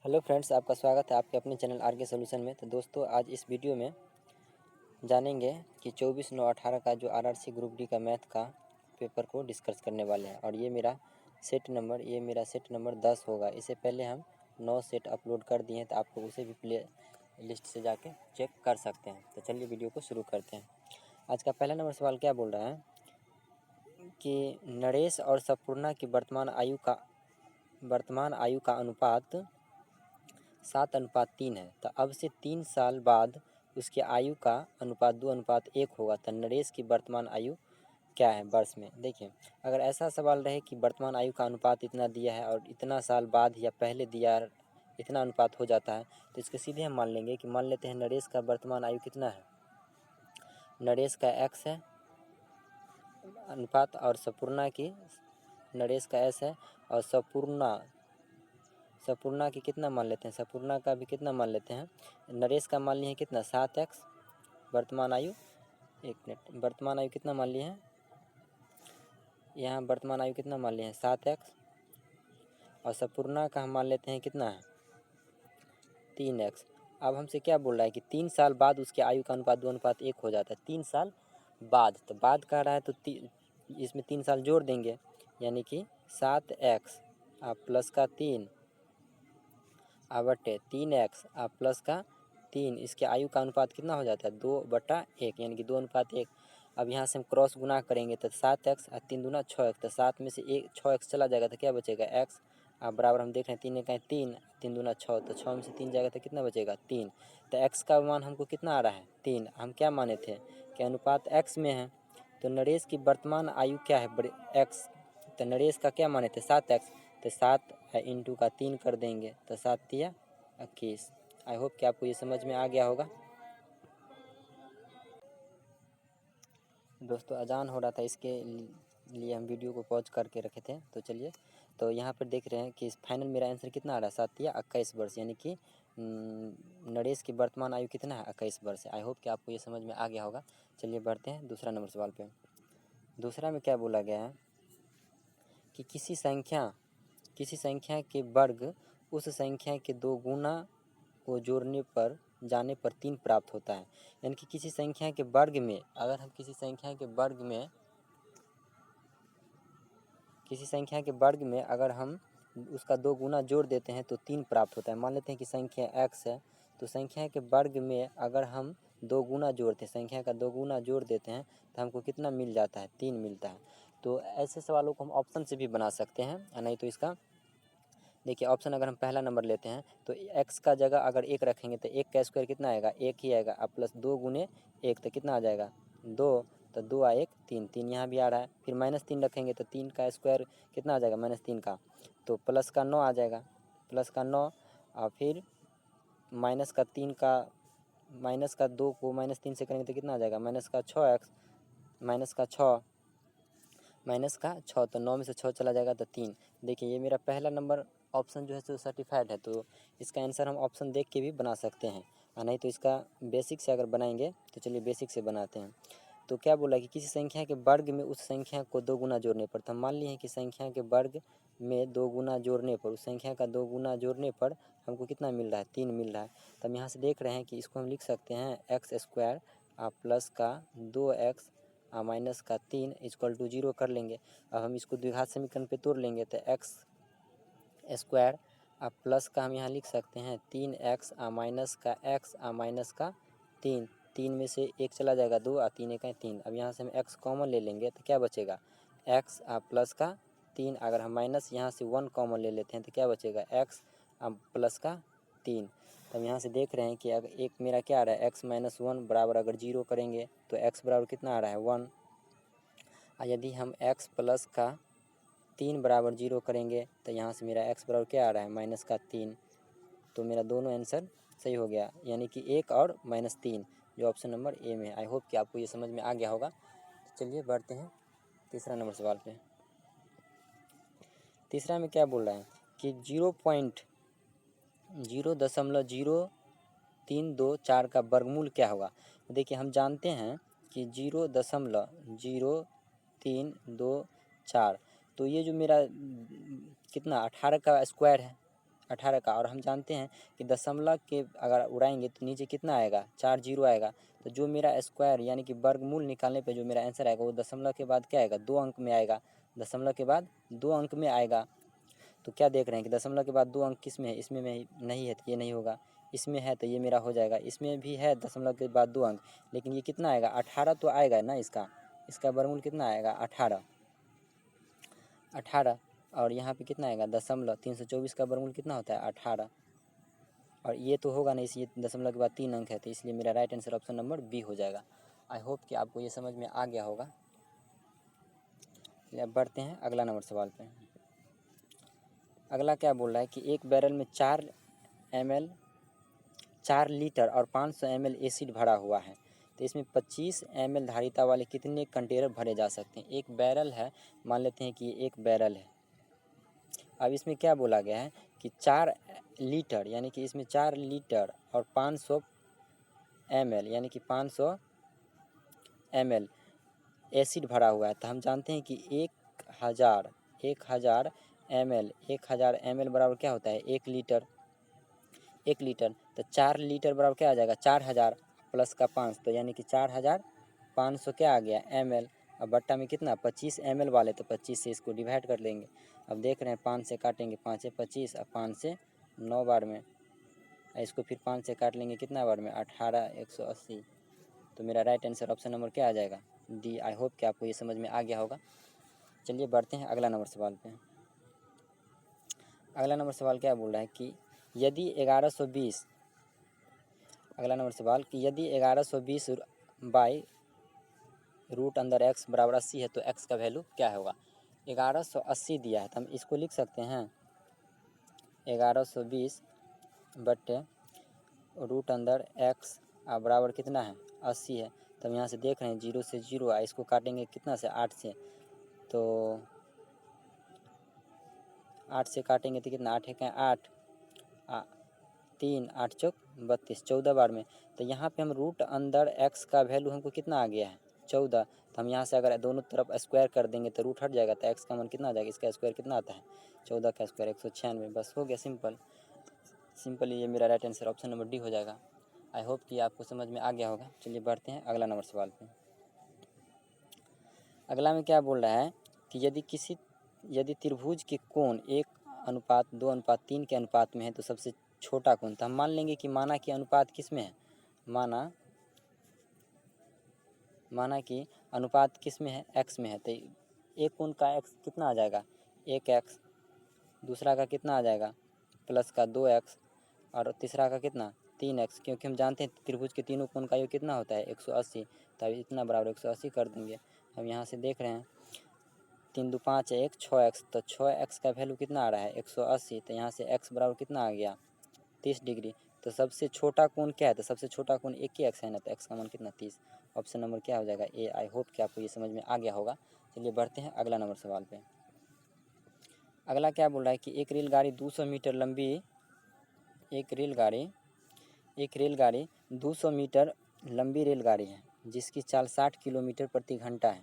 Hello friends, आपका स्वागत है आपके अपने चैनल आर के सोल्यूशन में। तो दोस्तों, आज इस वीडियो में जानेंगे कि 24/9/18 का जो आरआरसी ग्रुप डी का मैथ का पेपर को डिस्कस करने वाले हैं। और ये मेरा सेट नंबर 10 होगा। इससे पहले हम 9 सेट अपलोड कर दिए हैं, तो आप लोग उसे भी प्ले लिस्ट से जाके चेक कर सकते हैं। तो चलिए वीडियो को शुरू करते हैं। आज का पहला नंबर सवाल क्या बोल रहा है कि नरेश और संपूर्णा की वर्तमान आयु का अनुपात 7:3 है। तो अब से 3 साल बाद उसकी आयु का अनुपात 2:1 होगा। तो नरेश की वर्तमान आयु क्या है वर्ष में? देखिए, अगर ऐसा सवाल रहे कि वर्तमान आयु का अनुपात इतना दिया है और इतना साल बाद या पहले दिया इतना अनुपात हो जाता है, तो इसको सीधे हम मान लेंगे कि मान लेते हैं नरेश का वर्तमान आयु कितना है। नरेश का x है अनुपात, और संपूर्णा की नरेश का s है, और संपूर्णा की कितना मान लेते हैं, संपूर्णा का भी कितना मान लेते हैं। नरेश का मान लिए हैं कितना 7x वर्तमान आयु। एक मिनट, वर्तमान आयु कितना मान लिए हैं यहाँ, वर्तमान आयु कितना मान लिए हैं 7x, और संपूर्णा का हम मान लेते हैं कितना है 3x। अब हमसे क्या बोल रहा है कि 3 साल बाद उसके आयु का अनुपात 2:1 हो जाता है। 3 साल बाद, तो बाद कह रहा है तो इसमें 3 साल जोड़ देंगे, यानी कि 7x आप प्लस का 3 बटे 3x आप प्लस का 3, इसके आयु का अनुपात कितना हो जाता है 2/1, यानी कि 2:1। अब यहाँ से हम क्रॉस गुना करेंगे तो 7x और 3 दूना 6x, तो 7 में से 6x चला जाएगा तो क्या बचेगा x। अब बराबर हम देख रहे हैं 3 1 3, 3 दूना 6, तो 6 में से 3 जाएगा तो कितना बचेगा 3। तो x का मान हमको कितना आ रहा है 3। हम क्या माने थे कि अनुपात x में है, तो नरेश की वर्तमान आयु क्या है x। तो नरेश का क्या माने थे 7x, तो 7 इंटू का 3 कर देंगे तो 7 तिया 21। आई होप कि आपको ये समझ में आ गया होगा। दोस्तों, अजान हो रहा था, इसके लिए हम वीडियो को पॉज करके रखे थे। तो चलिए, तो यहाँ पर देख रहे हैं कि फाइनल मेरा आंसर कितना आ रहा है 7 या 21 वर्ष, यानी कि नरेश की वर्तमान आयु कितना है 21 वर्ष है। आई होप कि आपको ये समझ में आ गया होगा। चलिए बढ़ते हैं दूसरा नंबर सवाल पे। दूसरा में क्या बोला गया है कि किसी संख्या के वर्ग उस संख्या के 2 गुना को जोड़ने पर जाने पर 3 प्राप्त होता है। यानी कि किसी संख्या के वर्ग में, अगर हम किसी संख्या के वर्ग में अगर हम उसका 2 गुना जोड़ देते हैं तो 3 प्राप्त होता है। मान लेते हैं कि संख्या x है, तो संख्या के वर्ग में अगर हम 2 गुना जोड़ते हैं, संख्या का 2 गुना जोड़ देते हैं तो हमको कितना मिल जाता है 3 मिलता है। तो ऐसे सवालों को हम ऑप्शन से भी बना सकते हैं, नहीं तो इसका देखिए ऑप्शन अगर हम पहला नंबर लेते हैं तो x का जगह अगर 1 रखेंगे तो 1 का स्क्वायर कितना आएगा 1 ही आएगा। अब प्लस 2 गुने 1 तो कितना आ जाएगा 2, तो 2 आ 1 3, 3 यहाँ भी आ रहा है। फिर -3 रखेंगे तो 3 का स्क्वायर कितना आ जाएगा -3 का, तो प्लस का 9 आ जाएगा, प्लस का 9। और फिर माइनस का 3 का, माइनस का 2 को -3 से करेंगे तो कितना आ जाएगा -6x, -6, तो 9 में से 6 चला जाएगा तो 3। देखिए ये मेरा पहला नंबर ऑप्शन जो है सो सर्टिफाइड है, तो इसका आंसर हम ऑप्शन देख के भी बना सकते हैं, और नहीं तो इसका बेसिक से अगर बनाएंगे तो चलिए बेसिक से बनाते हैं। तो क्या बोला कि किसी संख्या के वर्ग में उस संख्या को 2 गुना जोड़ने पर, तो हम मान लिए हैं कि संख्या के वर्ग में 2 गुना जोड़ने पर, उस संख्या का 2 गुना जोड़ने पर हमको कितना मिल रहा है 3 मिल रहा है। तो हम यहाँ से देख रहे हैं कि इसको हम लिख सकते हैं x² प्लस का 2x माइनस का 3 इक्वल टू 0 कर लेंगे। अब हम इसको द्विघात समीकरण पे तोड़ लेंगे तो x² प्लस का हम यहाँ लिख सकते हैं 3x माइनस का x माइनस का 3, 3 में से 1 चला जाएगा 2 और 3 1 3। अब यहाँ से हम x कॉमन ले लेंगे तो क्या बचेगा x प्लस का 3। अगर हम माइनस यहाँ से 1 कॉमन ले लेते हैं तो क्या बचेगा x प्लस का 3। तो हम यहाँ से देख रहे हैं कि अगर एक मेरा क्या आ रहा है x - 1 बराबर अगर 0 करेंगे तो x बराबर कितना आ रहा है 1। और यदि हम x प्लस का 3 बराबर 0 करेंगे तो यहाँ से मेरा x बराबर क्या आ रहा है -3। तो मेरा दोनों आंसर सही हो गया, यानी कि 1 और -3 जो ऑप्शन नंबर ए में है। आई होप कि आपको ये समझ में आ गया होगा। तो चलिए बढ़ते हैं तीसरा नंबर सवाल पे। तीसरा में क्या बोल रहा है कि 0.00324 का वर्गमूल क्या होगा। देखिए हम जानते हैं कि 0.0324, तो ये जो मेरा कितना 18 का स्क्वायर है, 18 का, और हम जानते हैं कि दशमलव के अगर उड़ाएंगे तो नीचे कितना आएगा, 4 जीरो आएगा। तो जो मेरा स्क्वायर यानी कि वर्गमूल निकालने पे जो मेरा आंसर आएगा वो दशमलव के बाद क्या आएगा, 2 अंक में आएगा। दशमलव के बाद 2 अंक में आएगा। तो क्या देख रहे हैं कि दशमलव के बाद 2 अंक किस में है, इसमें में नहीं है तो ये नहीं होगा, इसमें है तो ये मेरा हो जाएगा, इसमें भी है दशमलव के बाद 2 अंक, लेकिन ये कितना आएगा, 18 तो आएगा ना। इसका वर्गमूल कितना आएगा, 18। और यहाँ पे कितना आएगा, दशमलव। 324 का वर्गमूल कितना होता है, 18। और ये तो होगा नहीं, इसलिए दशमलव के बाद 3 अंक है, तो इसलिए मेरा right answer option number B हो जाएगा। आई होप कि आपको ये समझ में आ गया होगा। अब बढ़ते हैं अगला नंबर सवाल पे। अगला क्या बोल रहा है कि एक बैरल में 4 लीटर और 500 ml एसिड भरा हुआ है, तो इसमें 25 ml धारिता वाले कितने कंटेनर भरे जा सकते हैं। एक बैरल है, मान लेते हैं कि एक बैरल है। अब इसमें क्या बोला गया है कि 4 लीटर यानी कि इसमें 4 लीटर और 500 ml यानी कि 500 ml एसिड भरा हुआ है। तो हम जानते हैं कि 1000 ml बराबर क्या होता है, 1 लीटर। 1 लीटर तो 4 लीटर बराबर क्या आ जाएगा, 4000 प्लस का 5, तो यानी कि 4500 क्या आ गया, ml। अब बट्टा में कितना, 25 ml वाले, तो 25 से इसको डिवाइड कर लेंगे। अब देख रहे हैं 5 से काटेंगे, 5 25, और 5 से 9 बार में, इसको फिर 5 से काट लेंगे कितना बार में, 18, 180। तो मेरा राइट आंसर ऑप्शन नंबर क्या आ जाएगा, डी। आई होप कि आपको ये समझ में आ गया होगा। चलिए बढ़ते हैं अगला नंबर सवाल पे। अगला नंबर सवाल क्या बोल रहा है कि यदि 1120, अगला नंबर सवाल कि यदि 1120 बाई रूट अंदर एक्स बराबर 80 है तो एक्स का वैल्यू क्या होगा। 1180 दिया है तो हम इसको लिख सकते हैं 1120 बट्टे रूट अंदर एक्स बराबर कितना है, 80 है। तो हम यहाँ से देख रहे हैं 0 से 0 है, इसको काटेंगे कितना से, 8 से, तो 8 से काटेंगे तो कितना, 8 है 8, 3, 8 चौक 32, 14 बार में। तो यहाँ पे हम रूट अंदर एक्स का वैल्यू हमको कितना आ गया है, 14। तो हम यहाँ से अगर दोनों तरफ स्क्वायर कर देंगे तो रूट हट जाएगा, तो एक्स का मान कितना आ जाएगा, इसका स्क्वायर कितना आता है, 14 का स्क्वायर 196। बस हो गया, सिंपल ये मेरा right answer option number D हो जाएगा। आई होप कि आपको समझ में आ गया होगा। चलिए बढ़ते हैं अगला नंबर सवाल पे। अगला में क्या बोल रहा है कि यदि त्रिभुज के कोण 1:2:3 के अनुपात में है तो सबसे छोटा कोण, तो हम मान लेंगे कि माना कि अनुपात किस में है, माना कि अनुपात किस में है, x में है। तो एक कोण का x कितना आ जाएगा, 1x, दूसरा का कितना आ जाएगा, प्लस का 2x, और तीसरा का कितना, 3x, क्योंकि हम जानते हैं त्रिभुज के तीनों कोण का योग कितना होता है, 180। तो इतना बराबर 180 कर देंगे। हम यहाँ से देख रहे हैं 3 2 5 1 6x, तो 6x का वैल्यू कितना आ रहा है, 180। तो यहाँ से x बराबर कितना आ गया, 30 डिग्री। तो सबसे छोटा कोण क्या है, तो सबसे छोटा कोण 1 ही x है ना, तो x का मान कितना, 30। ऑप्शन नंबर क्या हो जाएगा, ए। आई होप कि आपको ये समझ में आ गया होगा। चलिए बढ़ते हैं अगला नंबर सवाल पे। अगला क्या बोल रहा है कि एक रेलगाड़ी 200 मीटर लंबी, एक रेलगाड़ी 200 मीटर लंबी रेलगाड़ी है जिसकी चाल 60 किलोमीटर प्रति घंटा है।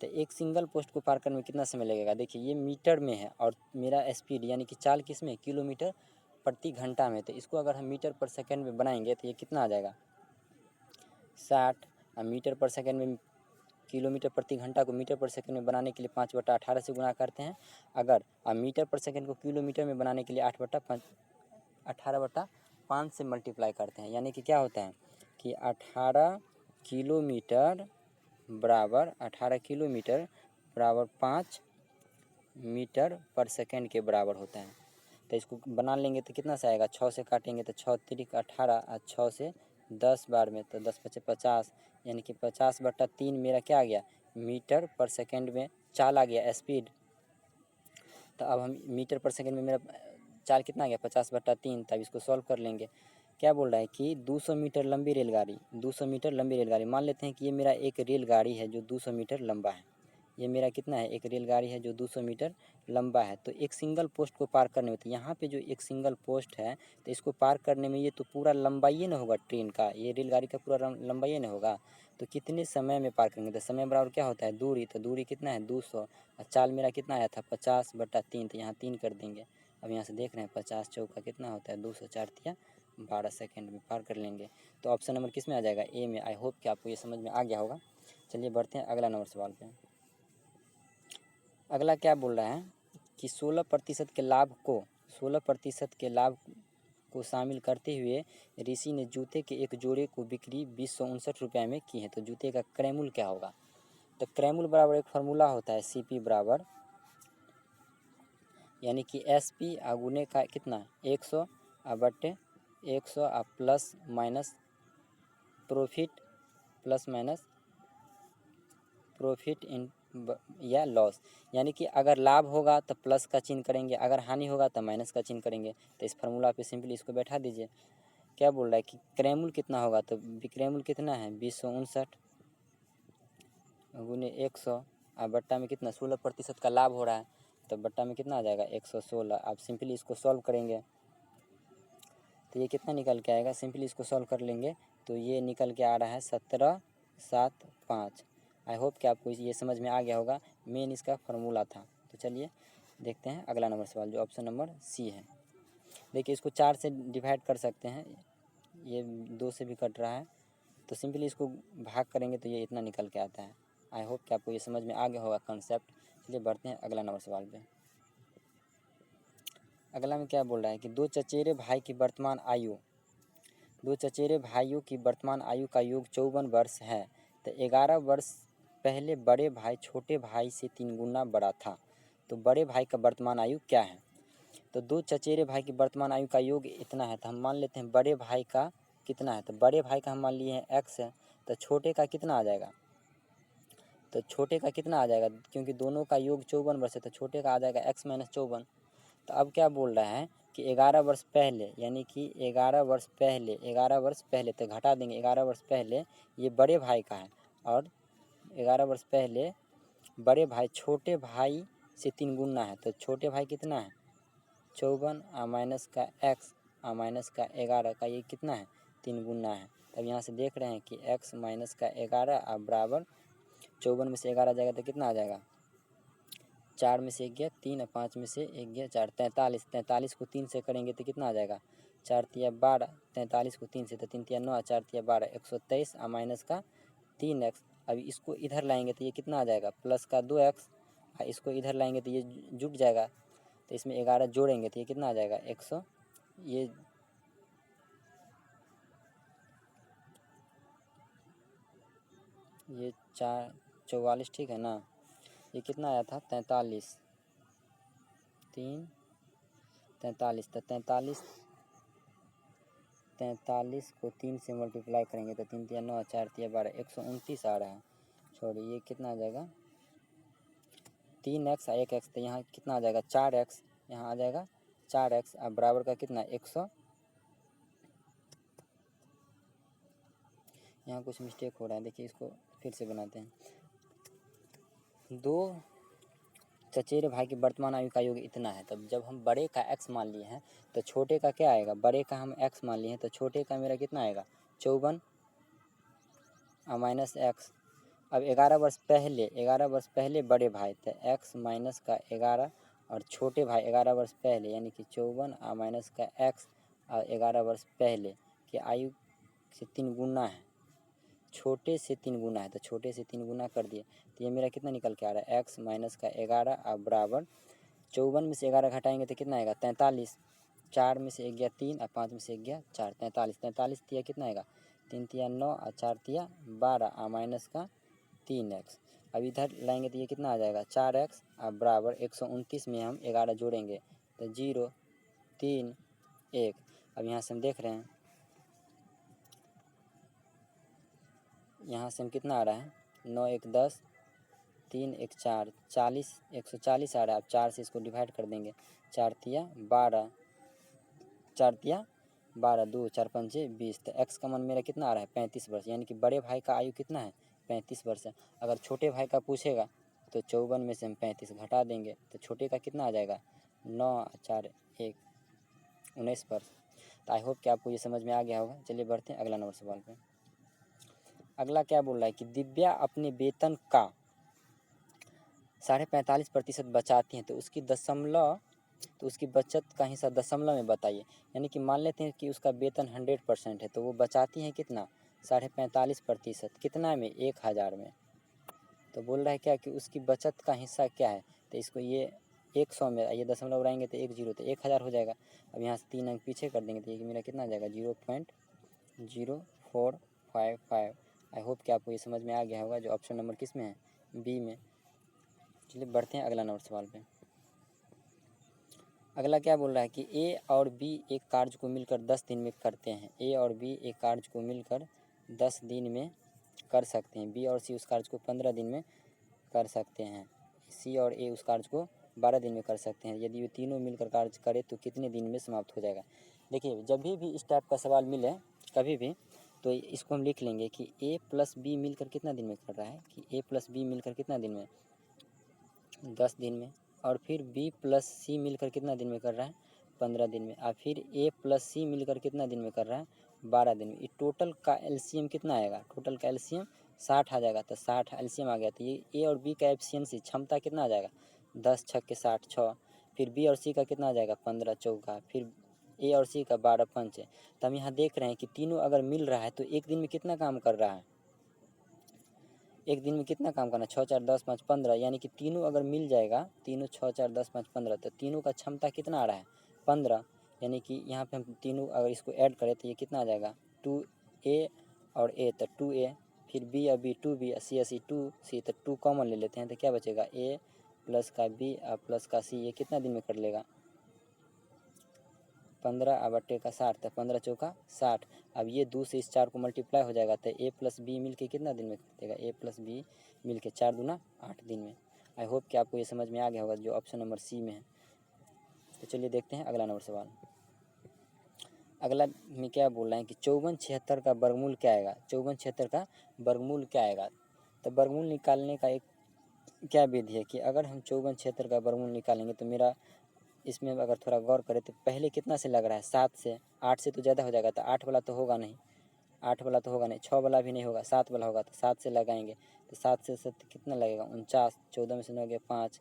तो एक सिंगल पोस्ट को पार करने में कितना समय लगेगा। देखिए ये मीटर में है और मेरा स्पीड यानी कि चाल किस में, किलोमीटर प्रति घंटा में। तो इसको अगर हम मीटर पर सेकंड में बनाएंगे तो ये कितना आ जाएगा, 60। मीटर पर सेकंड में, किलोमीटर प्रति घंटा को मीटर पर सेकंड में बनाने के लिए 5/18 से गुणा करते हैं। अगर मीटर पर सेकंड को किलोमीटर में बनाने के लिए 18/5 से मल्टीप्लाई करते हैं, यानी कि क्या होता है कि 18 किलोमीटर बराबर 5 मीटर पर सेकंड के बराबर होता है। तो इसको बना लेंगे तो कितना से आएगा, 6 से काटेंगे तो 6 3 18, और 6 से 10 बार में, तो 10 5 50, यानी कि 50/3 मेरा क्या आ गया, मीटर पर सेकंड में चाल आ गया, स्पीड। तो अब हम मीटर पर सेकंड में मेरा चाल कितना आ गया, 50/3। तब इसको सॉल्व कर लेंगे। क्या बोल रहा है कि 200 मीटर लंबी रेलगाड़ी, 200 मीटर लंबी रेलगाड़ी, मान लेते हैं कि ये मेरा एक रेलगाड़ी है जो 200 मीटर लंबा है। ये मेरा कितना है, एक रेलगाड़ी है जो 200 मीटर लंबा है। तो एक सिंगल पोस्ट को पार करने में, तो यहाँ पे जो एक सिंगल पोस्ट है तो इसको पार करने में ये तो पूरा लंबाई ना होगा ट्रेन का, ये रेलगाड़ी का पूरा लंबाई ना होगा। तो कितने समय में पार करेंगे, तो समय बराबर क्या होता है, दूरी। तो दूरी कितना है, 200, और चाल मेरा कितना आया था, 50/3। तो यहाँ 3 कर देंगे। अब यहाँ से देख रहे हैं 50 चौका कितना होता है 200, 4 तिया 12 सेकेंड में पार कर लेंगे। तो ऑप्शन नंबर किस में आ जाएगा, ए में। आई होप कि आपको ये समझ में आ गया होगा। चलिए बढ़ते हैं अगला नंबर सवाल पे। अगला क्या बोल रहा है कि 16% के लाभ को 16% के लाभ को शामिल करते हुए ऋषि ने जूते के एक जोड़े को बिक्री 2059 रुपये में की है। तो जूते का क्रयमूल्य क्या होगा। तो क्रयमूल्य बराबर एक फार्मूला होता है CP बराबर, यानी कि SP गुने का कितना 100 बट्टे 100 प्लस माइनस प्रॉफिट इन या लॉस। यानी कि अगर लाभ होगा तो प्लस का चिन्ह करेंगे, अगर हानि होगा तो माइनस का चिन्ह करेंगे। तो इस फार्मूला पे सिंपली इसको बैठा दीजिए। क्या बोल रहा है कि क्रयमूल्य कितना होगा, तो विक्रयमूल्य कितना है 2059 गुने 100 बट्टा में कितना 16% का लाभ हो रहा है, तो बट्टा में कितना आ जाएगा 116। आप सिंपली इसको सॉल्व करेंगे तो ये कितना निकल के आएगा, सिंपली इसको सॉल्व कर लेंगे तो ये निकल के आ रहा है 1775। आई होप कि आपको ये समझ में आ गया होगा, मेन इसका फार्मूला था। तो चलिए देखते हैं अगला नंबर सवाल जो ऑप्शन नंबर सी है। देखिए इसको 4 से डिवाइड कर सकते हैं, ये 2 से भी कट रहा है, तो सिंपली इसको भाग करेंगे तो ये इतना निकल के आता है। आई होप कि आपको ये समझ में आ गया होगा कॉन्सेप्ट। चलिए बढ़ते हैं अगला नंबर सवाल पे। अगला में क्या बोल रहा है कि दो चचेरे भाइयों की वर्तमान आयु का योग 54 वर्ष है। तो 11 वर्ष पहले बड़े भाई छोटे भाई से 3 गुना बड़ा था। तो बड़े भाई का वर्तमान आयु क्या है। तो दो चचेरे भाई की वर्तमान आयु का योग इतना है, तो हम मान लेते हैं बड़े भाई का कितना है। तो बड़े भाई का हम मान लिए हैं x है, तो छोटे का कितना आ जाएगा, तो छोटे का कितना आ जाएगा, क्योंकि दोनों का योग 54 वर्ष है तो छोटे का आ जाएगा x माइनस 54। तो अब क्या बोल रहा है कि 11 वर्ष पहले, यानी कि 11 वर्ष पहले तो घटा देंगे 11 वर्ष पहले ये बड़े भाई का है, और 11 वर्ष पहले बड़े भाई छोटे भाई से 3 गुना है। तो छोटे भाई कितना है 54 माइनस का x माइनस का 11 का ये कितना है 3 गुना है। तब यहाँ से देख रहे हैं कि x माइनस का 11 बराबर 54 में से 11 जाएगा तो कितना आ जाएगा, 4 में से 1 गया 3 और 5 में से 1 गया 4, 43। 43 को 3 से करेंगे तो कितना आ जाएगा 4 तिया 12, 43 को 3 से तो 3 तिया 9, 4 तिया 12, 123 माइनस का 3x। अभी इसको इधर लाएंगे तो ये कितना आ जाएगा प्लस का 2x, इसको इधर लाएंगे तो ये जुट जाएगा, तो इसमें 11 जोड़ेंगे तो ये कितना आ जाएगा 100, ये 44 ठीक है ना। ये कितना आया था 43, 3 43, तो 43 को 3 से मल्टीप्लाई करेंगे तो 3 तिया 9, 4 तिया 12, 129 आ रहा है। छोड़िए ये कितना आ जाएगा 3x 1x, तो यहाँ कितना आ जाएगा 4x, यहाँ आ जाएगा 4x अब बराबर का कितना 100। यहाँ कुछ मिस्टेक हो रहा है, देखिए इसको फिर से बनाते हैं। दो चचेरे भाई की वर्तमान आयु का योग इतना है, तब जब हम बड़े का x मान लिए हैं तो छोटे का क्या आएगा, बड़े का हम x मान लिए हैं तो छोटे का मेरा कितना आएगा 54 माइनस x। अब 11 वर्ष पहले बड़े भाई थे x माइनस का 11, और छोटे भाई 11 वर्ष पहले यानी कि 54 माइनस का x, और 11 वर्ष पहले की आयु से 3 गुना है, छोटे से 3 गुना है, तो छोटे से 3 गुना कर दिए तो ये मेरा कितना निकल के आ रहा है x माइनस का 11 बराबर 54 में से 11 घटाएंगे तो कितना आएगा 43, 4 में से 1 गया 3 और 5 में से 1 गया 4, 43 तिया कितना आएगा 3 तिया 9 और 4 तिया 12 माइनस का 3x। अब इधर लाएंगे तो ये कितना आ जाएगा 4x बराबर 129 में हम 11 जोड़ेंगे तो 0 3 1। अब यहाँ से हम देख रहे हैं, यहाँ से हम कितना आ रहा है 9 1 10 3 1 4 40, 140 आ रहा है। अब 4 से इसको डिवाइड कर देंगे, 4 तिया 12, 4 तिया 12, 2 4 5 20, तो x का मान मेरा कितना आ रहा है 35 वर्ष, यानी कि बड़े भाई का आयु कितना है 35 वर्ष है। अगर छोटे भाई का पूछेगा तो 54 में से हम 35 घटा देंगे तो छोटे का कितना आ जाएगा 9 4 1 19 वर्ष। तो आई होप कि आपको ये समझ में आ गया होगा। चलिए बढ़ते हैं अगला नंबर सवाल पे। अगला क्या बोल रहा है कि दिव्या अपने वेतन का 45.5% बचाती हैं तो उसकी 0.5 तो उसकी बचत का हिस्सा दशमलव में बताइए। यानी कि मान लेते हैं कि उसका वेतन 100% है, तो वो बचाती है कितना, 45.5%। कितना में, 1000 में। तो बोल रहा है क्या कि उसकी बचत का हिस्सा क्या है, तो इसको ये 100 में ये दशमलव उड़ाएंगे तो 1 0 तो 1000 हो जाएगा। अब यहाँ से 3 अंक पीछे कर देंगे तो ये मेरा कितना आ जाएगा, 0.0455। आई होप कि आपको ये समझ में आ गया होगा, जो ऑप्शन नंबर किस में है, बी में। चलिए बढ़ते हैं अगला नंबर सवाल पे। अगला क्या बोल रहा है कि ए और बी एक कार्य को मिलकर 10 दिन में करते हैं। ए और बी एक कार्य को मिलकर 10 दिन में कर सकते हैं। बी और सी उस कार्य को 15 दिन में कर सकते हैं। सी और ए उस कार्य को 12 दिन में कर सकते हैं। यदि ये तीनों मिलकर कार्य करे तो कितने दिन में समाप्त हो जाएगा। देखिए, जब भी इस टाइप का सवाल मिले कभी भी, तो इसको हम लिख लेंगे कि ए प्लस बी मिलकर कितना दिन में कर रहा है, कि ए प्लस बी मिलकर कितना दिन में, 10 दिन में। और फिर बी प्लस सी मिलकर कितना दिन में कर रहा है, 15 दिन में। और फिर ए प्लस सी मिलकर कितना दिन में कर रहा है, 12 दिन में। ये टोटल का एलसीएम कितना आएगा, टोटल का एलसीएम 60 आ जाएगा। तो 60 एलसीएम आ गया, तो ये ए और बी का एफिशिएंसी क्षमता कितना आ जाएगा, 10 छक्के 60 6। फिर बी और सी का कितना आ जाएगा, 15 चौका। फिर ए और सी का 12 पंच। तो हम यहाँ देख रहे हैं कि तीनों अगर मिल रहा है तो एक दिन में कितना काम कर रहा है, एक दिन में कितना काम करना, 6 4 10 5 15। यानी कि तीनों अगर मिल जाएगा, तीनों 6 4 10 5 15, तो तीनों का क्षमता कितना आ रहा है, 15। यानी कि यहाँ पे हम तीनों अगर इसको ऐड करें तो ये कितना आ जाएगा, 2A और A, तो 2A। फिर B और B 2B, C और C 2C, तो 2 कॉमन ले लेते हैं तो क्या बचेगा, A प्लस का B और प्लस का C। ये कितना दिन में कर लेगा, 15 और बट्टे का 60, तो 15 चौका 60। अब ये 2 से इस 4 को मल्टीप्लाई हो जाएगा, तो ए प्लस बी मिल के कितना दिन में कर देगा, ए प्लस बी मिल के 4 दूना 8 दिन में। आई होप कि आपको ये समझ में आ गया होगा, जो ऑप्शन नंबर सी में है। तो चलिए देखते हैं अगला नंबर सवाल। अगला में क्या बोल रहे हैं कि 54 76 का वर्गमूल क्या आएगा, 54 76 का वर्गमूल क्या आएगा। तो वर्गमूल निकालने का एक क्या विधि है कि अगर हम 54 76 का वर्गमूल निकालेंगे तो मेरा इसमें अगर थोड़ा गौर करें तो पहले कितना से लग रहा है, 7 से। 8 से तो ज़्यादा हो जाएगा, तो 8 वाला तो होगा नहीं, 8 वाला तो होगा नहीं, 6 वाला भी नहीं होगा, 7 वाला होगा। तो 7 से लगाएंगे, तो 7 से 7 कितना लगेगा, 49। 14 में से 9 गया 5।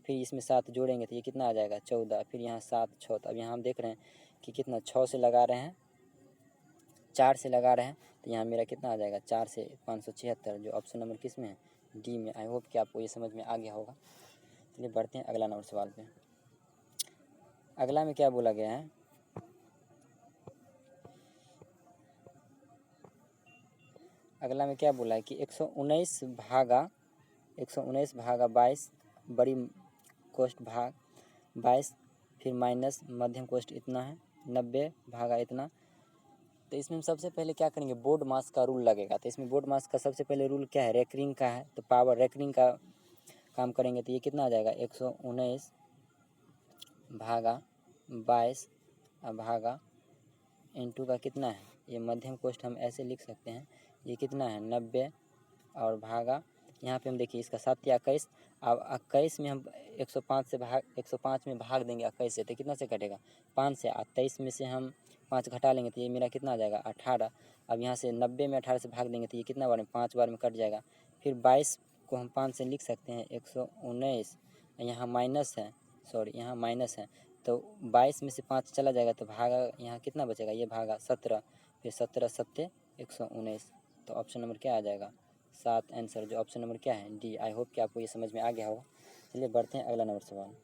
फिर इसमें 7 जोड़ेंगे तो ये कितना आ जाएगा, 14। फिर यहाँ 7 6। तो अब यहाँ हम देख रहे हैं कि कितना 6 से लगा रहे हैं, 4 से लगा रहे हैं, तो यहाँ मेरा कितना आ जाएगा, 4 से 576, जो ऑप्शन नंबर किस में है, डी में। आई होप कि आपको ये समझ में आ गया होगा। चलिए बढ़ते हैं अगला नंबर सवाल पे। अगला में क्या बोला गया है, अगला में क्या बोला है कि 119 भागा 22 बड़ी कोष्ठ भाग 22, फिर माइनस मध्यम कोष्ठ इतना है, 90 भागा इतना। तो इसमें हम सबसे पहले क्या करेंगे, बोर्ड मास का रूल लगेगा। तो इसमें बोर्ड मास का सबसे पहले रूल क्या है, रेकरिंग का है। तो पावर रेकरिंग का काम करेंगे तो ये कितना आ जाएगा, 119 भागा 22 भागा इंटू का कितना है, ये मध्यम कोष्ठ हम ऐसे लिख सकते हैं, ये कितना है 90 और भागा यहाँ पे हम देखिए इसका 7 या 21। अब 21 में हम 105 में भाग देंगे 21 से, तो कितना से कटेगा, 5 से। 23 में से हम 5 घटा लेंगे तो ये मेरा कितना आ जाएगा, 18। अब यहाँ से 90 में 18 से भाग देंगे तो ये कितना बार में, 5 बार में कट जाएगा। फिर 22 को हम 5 से लिख सकते हैं, 119 यहाँ माइनस है, सॉरी यहाँ माइनस है, तो 22 में से 5 चला जाएगा तो भागा यहाँ कितना बचेगा, ये भागा 17। फिर 17 सत्ते 119, तो ऑप्शन नंबर क्या आ जाएगा, 7 आंसर, जो ऑप्शन नंबर क्या है, डी। आई होप कि आपको ये समझ में आ गया होगा। चलिए बढ़ते हैं अगला नंबर सवाल।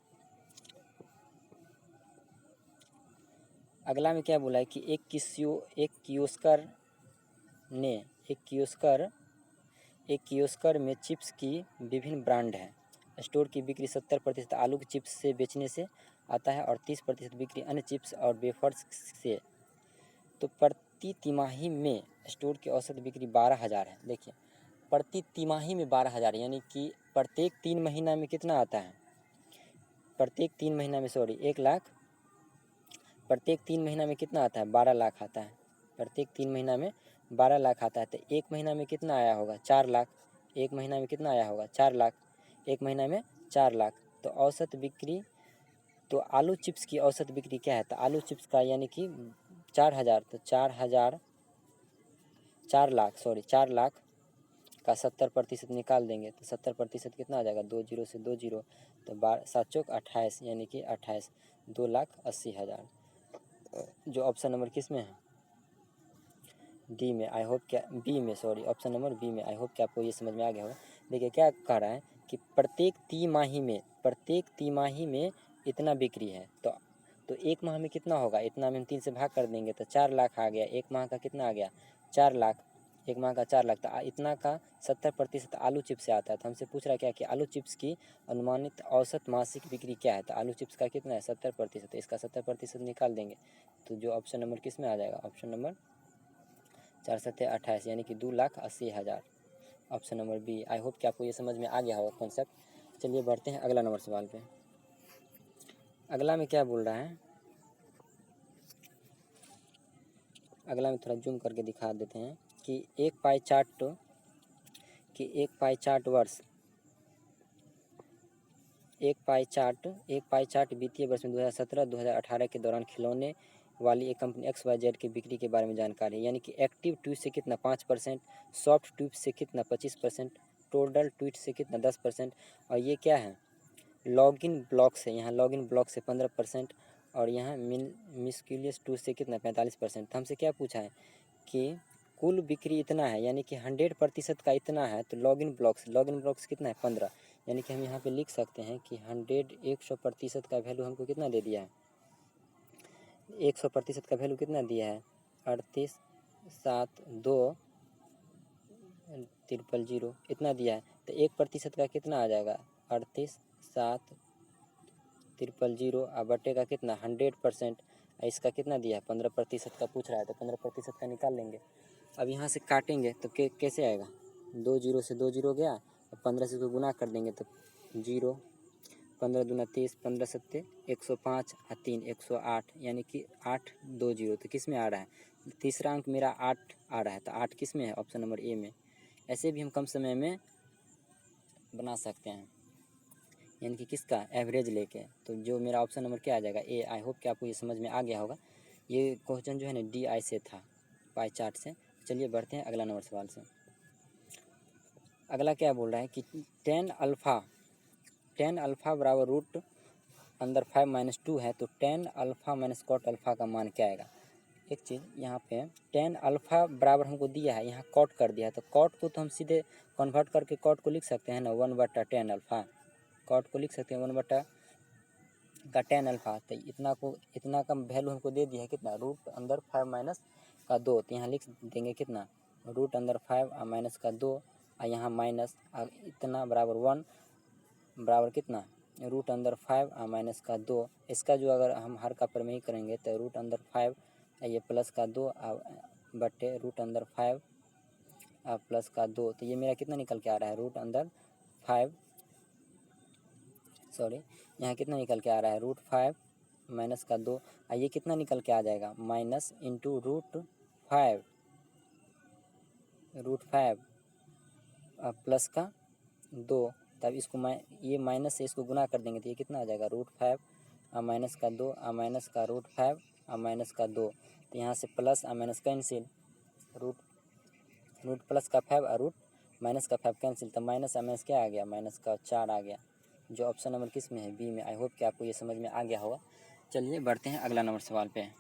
अगला में क्या बोला है कि एक कियोस्कर में चिप्स की विभिन्न ब्रांड है। स्टोर की बिक्री 70% आलू के चिप्स से बेचने से आता है और 30% बिक्री अन्य चिप्स और वेफर्स से। तो प्रति तिमाही में स्टोर की औसत बिक्री 12,000 है। देखिए, प्रति तिमाही में 12,000 यानी कि प्रत्येक 3 महीना में कितना आता है, प्रत्येक 3 महीना में, सॉरी 1 लाख, प्रत्येक 3 महीना में कितना आता है, 12 लाख आता है। प्रत्येक 3 महीना में 12 लाख आता है। तो एक महीना में कितना आया होगा, 4 लाख। एक महीना में कितना आया होगा, 4 लाख। एक महीना में 4 लाख। तो औसत बिक्री, तो आलू चिप्स की औसत बिक्री क्या है, तो आलू चिप्स का यानी कि 4,000, तो 4 लाख का 70% निकाल देंगे तो 70% कितना आ जाएगा, 2 जीरो से 2 जीरो, तो 7 चौक 28 यानी कि 28। 2,80,000। जो ऑप्शन नंबर किस में है, डी में। आई होप क्या बी में, सॉरी, ऑप्शन नंबर बी में। आई होप कि आपको ये समझ में आ गया होगा। देखिए क्या कह रहा है कि प्रत्येक तिमाही में इतना बिक्री है, तो एक माह में कितना होगा, इतना में हम 3 से भाग कर देंगे तो 4 लाख आ गया। एक माह का कितना आ गया, 4 लाख। एक माह का 4 लाख, तो इतना का 70% आलू चिप्स से आता है। तो हमसे पूछ रहा है क्या कि आलू चिप्स की अनुमानित औसत मासिक बिक्री क्या है, तो आलू चिप्स का कितना है, 70%। इसका 70% निकाल देंगे तो जो ऑप्शन नंबर किस में आ जाएगा, ऑप्शन नंबर 4 सत्ते 28, यानी कि 2,80,000, option number B. I hope कि आपको ये समझ में आ गया होगा कॉन्सेप्ट। चलिए बढ़ते हैं अगला नंबर सवाल पे। अगला में क्या बोल रहा है, अगला में थोड़ा जूम करके दिखा देते हैं कि एक पाई चार्ट वित्तीय वर्ष में 2017-2018 के दौरान खिलौने वाली एक कंपनी XYZ की बिक्री के बारे में जानकारी है। यानी कि एक्टिव ट्वीट से कितना 5%, सॉफ्ट ट्वीट से कितना 25%, टोटल ट्वीट से कितना 10%, और ये क्या है, लॉगिन ब्लॉक से, यहाँ लॉगिन ब्लॉक से 15%, और यहाँ मिस्क्यूलियस टूल से कितना 45%। तो हमसे क्या पूछा है कि कुल बिक्री इतना है, यानी कि 100% का इतना है, तो लॉगिन ब्लॉक्स कितना है 15, यानी कि हम यहाँ पे लिख सकते हैं कि 100% का वैल्यू हमको कितना दे दिया है, 100% का वैल्यू कितना दिया है 38,7,2,000 इतना दिया है। तो 1% का कितना आ जाएगा 38,7,2,000 और बटे का कितना 100%, इसका कितना दिया है 15% का पूछ रहा है, तो 15% का निकाल लेंगे। अब यहाँ से काटेंगे तो कैसे आएगा, 2 जीरो से 2 जीरो गया, अब 15 से इसको गुना कर देंगे तो 0, 15 दूना 30, 15 सत्ते 105 और 3 108, यानी कि 820। तो किस में आ रहा है, तीसरा अंक मेरा 8 आ रहा है, तो 8 किस में है, ऑप्शन नंबर ए में। ऐसे भी हम कम समय में बना सकते हैं, यानी कि किसका एवरेज लेके। तो जो मेरा ऑप्शन नंबर क्या आ जाएगा, ए। आई होप कि आपको ये समझ में आ गया होगा। ये क्वेश्चन जो है ना DI से था, पाई चार्ट से। चलिए बढ़ते हैं अगला नंबर सवाल से। अगला क्या बोल रहा है कि टेन अल्फ़ा बराबर रूट अंदर 5 - 2 है, तो tan alpha minus cot alpha का मान क्या आएगा। एक चीज़ यहाँ पे टेन अल्फ़ा बराबर हमको दिया है, यहाँ कॉट कर दिया है, तो कॉट को तो हम सीधे कन्वर्ट करके कॉट को लिख सकते हैं ना, 1/10 अल्फ़ा। कॉट को लिख सकते हैं 1/10 अल्फ़ा। तो इतना का वैल्यू हमको दे दिया है कितना, रूट अंदर 5 - 2। तो यहाँ लिख देंगे कितना, रूट अंदर 5 और माइनस का 2, और यहाँ माइनस इतना बराबर 1 बराबर कितना, रूट अंदर 5 और माइनस का 2। इसका जो अगर हम हर का प्रमेय करेंगे तो रूट अंदर 5 ये प्लस का 2 बटे रूट अंदर 5 और प्लस का 2। तो ये मेरा कितना निकल के आ रहा है, रूट अंदर 5, सॉरी यहाँ कितना निकल के आ रहा है, रूट 5 माइनस का 2, और ये कितना निकल के आ जाएगा, माइनस इंटू रूट 5 प्लस का 2। तब इसको ये माइनस से इसको गुना कर देंगे तो ये कितना आ जाएगा, रूट 5 और माइनस का 2 और माइनस का रूट 5 और माइनस का 2। तो यहाँ से प्लस और माइनस कैंसिल, रूट प्लस का 5 और रूट माइनस का 5 कैंसिल, तो माइनस और माइनस क्या आ गया, माइनस का 4 आ गया। जो ऑप्शन नंबर किस में है, बी में। आई होप कि आपको ये समझ में आ गया होगा। चलिए बढ़ते हैं अगला नंबर सवाल पे।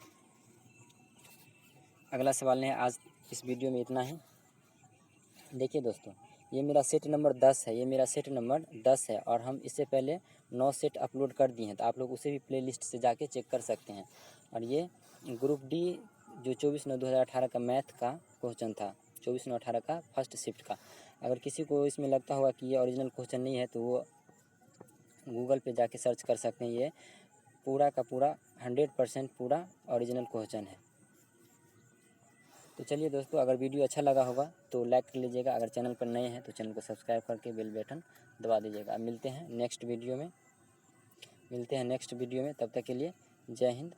अगला सवाल है आज इस वीडियो में इतना ही। देखिए दोस्तों, ये मेरा सेट नंबर 10 है, ये मेरा सेट नंबर 10 है, और हम इससे पहले 9 सेट अपलोड कर दिए हैं, तो आप लोग उसे भी प्लेलिस्ट से जाके चेक कर सकते हैं। और ये ग्रुप डी जो 24/9/2018 का मैथ का क्वेश्चन था, 24/9/18 का फर्स्ट शिफ्ट का। अगर किसी को इसमें लगता होगा कि ये ओरिजिनल क्वेश्चन नहीं है तो वो गूगल पे जाके सर्च कर सकते हैं। ये पूरा का पूरा 100% पूरा ओरिजिनल क्वेश्चन है। तो चलिए दोस्तों, अगर वीडियो अच्छा लगा होगा तो लाइक कर लीजिएगा। अगर चैनल पर नए हैं तो चैनल को सब्सक्राइब करके बेल बटन दबा दीजिएगा। मिलते हैं नेक्स्ट वीडियो में, तब तक के लिए जय हिंद।